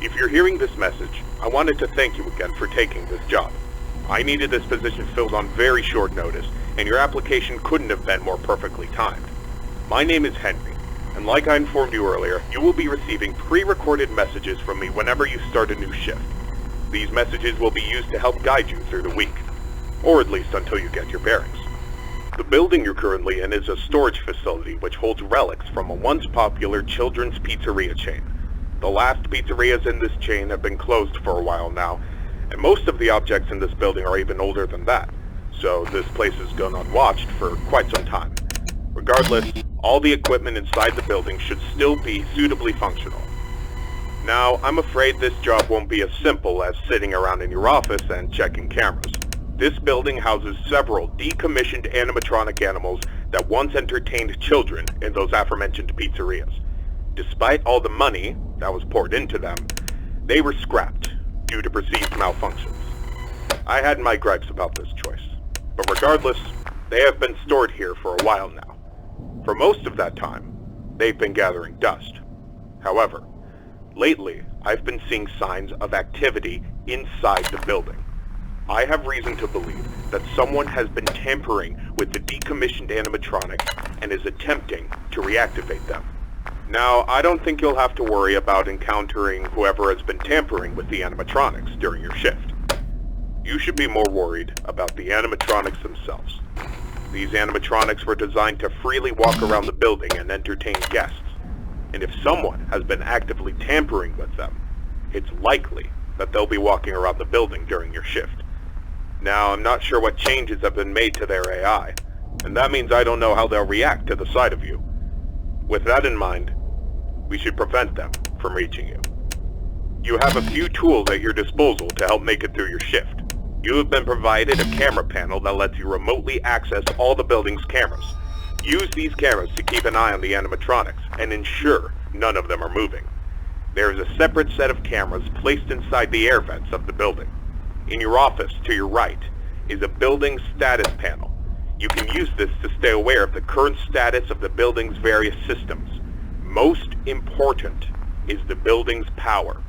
If you're hearing this message, I wanted to thank you again for taking this job. I needed this position filled on very short notice, and your application couldn't have been more perfectly timed. My name is Henry, and like I informed you earlier, you will be receiving pre-recorded messages from me whenever you start a new shift. These messages will be used to help guide you through the week, or at least until you get your bearings. The building you're currently in is a storage facility which holds relics from a once popular children's pizzeria chain. The last pizzerias in this chain have been closed for a while now, and most of the objects in this building are even older than that, so this place has gone unwatched for quite some time. Regardless, all the equipment inside the building should still be suitably functional. Now, I'm afraid this job won't be as simple as sitting around in your office and checking cameras. This building houses several decommissioned animatronic animals that once entertained children in those aforementioned pizzerias. Despite all the money that was poured into them, they were scrapped due to perceived malfunctions. I had my gripes about this choice, but regardless, they have been stored here for a while now. For most of that time, they've been gathering dust. However, lately, I've been seeing signs of activity inside the building. I have reason to believe that someone has been tampering with the decommissioned animatronics and is attempting to reactivate them. Now, I don't think you'll have to worry about encountering whoever has been tampering with the animatronics during your shift. You should be more worried about the animatronics themselves. These animatronics were designed to freely walk around the building and entertain guests, and if someone has been actively tampering with them, it's likely that they'll be walking around the building during your shift. Now, I'm not sure what changes have been made to their AI, and that means I don't know how they'll react to the sight of you. With that in mind, we should prevent them from reaching you. You have a few tools at your disposal to help make it through your shift. You have been provided a camera panel that lets you remotely access all the building's cameras. Use these cameras to keep an eye on the animatronics and ensure none of them are moving. There is a separate set of cameras placed inside the air vents of the building. In your office to your right is a building status panel. You can use this to stay aware of the current status of the building's various systems. Most important is the building's power.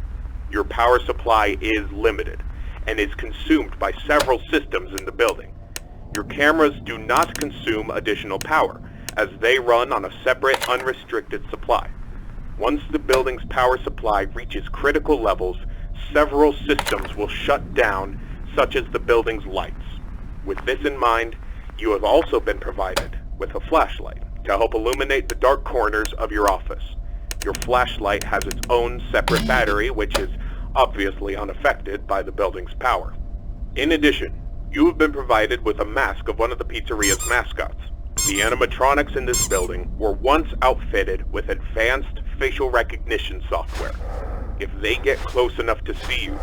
Your power supply is limited and is consumed by several systems in the building. Your cameras do not consume additional power, as they run on a separate, unrestricted supply. Once the building's power supply reaches critical levels, several systems will shut down, such as the building's lights. With this in mind, you have also been provided with a flashlight to help illuminate the dark corners of your office. Your flashlight has its own separate battery, which is obviously unaffected by the building's power. In addition, you have been provided with a mask of one of the pizzeria's mascots. The animatronics in this building were once outfitted with advanced facial recognition software. If they get close enough to see you,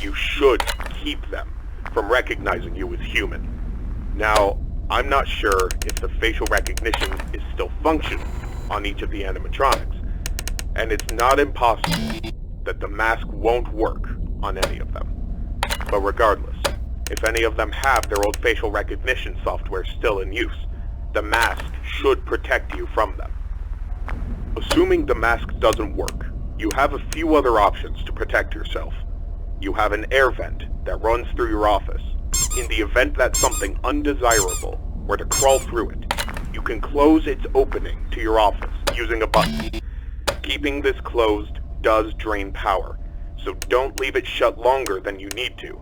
you should keep them from recognizing you as human. Now, I'm not sure if the facial recognition is still functional on each of the animatronics, and it's not impossible that the mask won't work on any of them. But regardless, if any of them have their old facial recognition software still in use, the mask should protect you from them. Assuming the mask doesn't work, you have a few other options to protect yourself. You have an air vent that runs through your office. In the event that something undesirable were to crawl through it, you can close its opening to your office using a button. Keeping this closed does drain power, so don't leave it shut longer than you need to.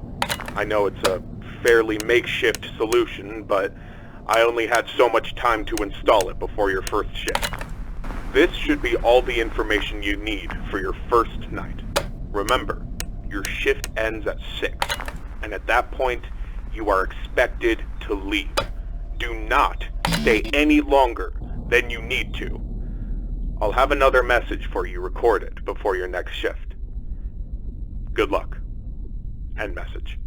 I know it's a fairly makeshift solution, but I only had so much time to install it before your first shift. This should be all the information you need for your first night. Remember, your shift ends at 6, and at that point, you are expected to leave. Do not stay any longer than you need to. I'll have another message for you recorded before your next shift. Good luck. End message.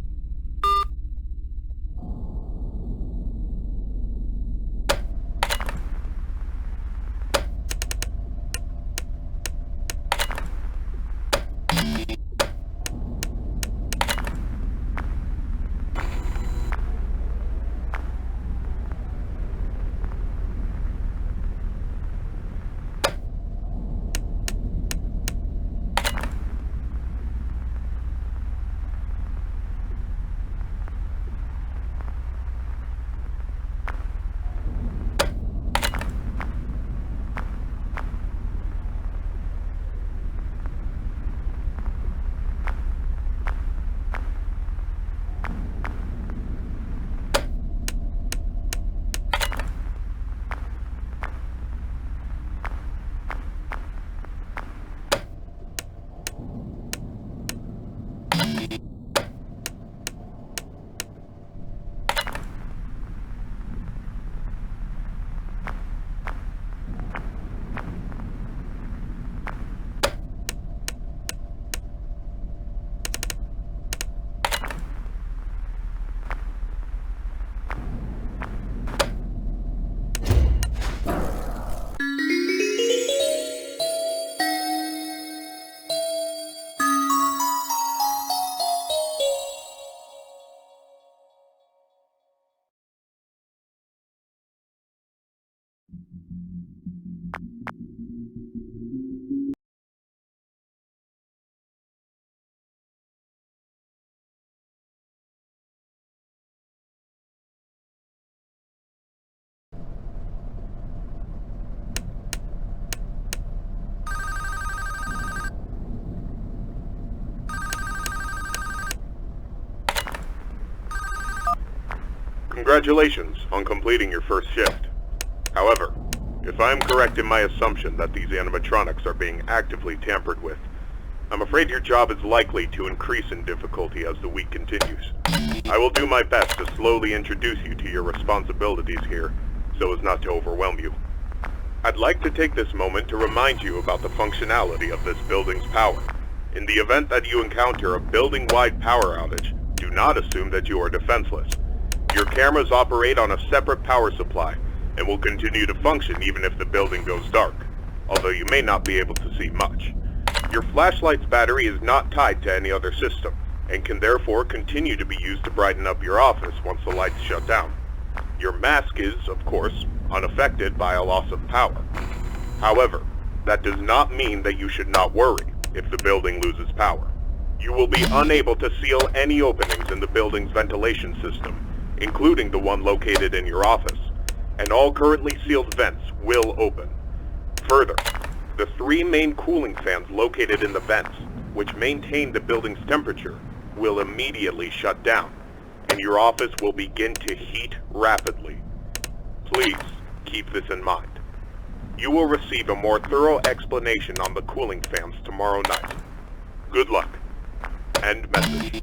Congratulations on completing your first shift. However, if I am correct in my assumption that these animatronics are being actively tampered with, I'm afraid your job is likely to increase in difficulty as the week continues. I will do my best to slowly introduce you to your responsibilities here, so as not to overwhelm you. I'd like to take this moment to remind you about the functionality of this building's power. In the event that you encounter a building-wide power outage, do not assume that you are defenseless. Your cameras operate on a separate power supply, and will continue to function even if the building goes dark, although you may not be able to see much. Your flashlight's battery is not tied to any other system, and can therefore continue to be used to brighten up your office once the lights shut down. Your mask is, of course, unaffected by a loss of power. However, that does not mean that you should not worry if the building loses power. You will be unable to seal any openings in the building's ventilation system, including the one located in your office, and all currently sealed vents will open. Further, the 3 main cooling fans located in the vents, which maintain the building's temperature, will immediately shut down, and your office will begin to heat rapidly. Please keep this in mind. You will receive a more thorough explanation on the cooling fans tomorrow night. Good luck. End message.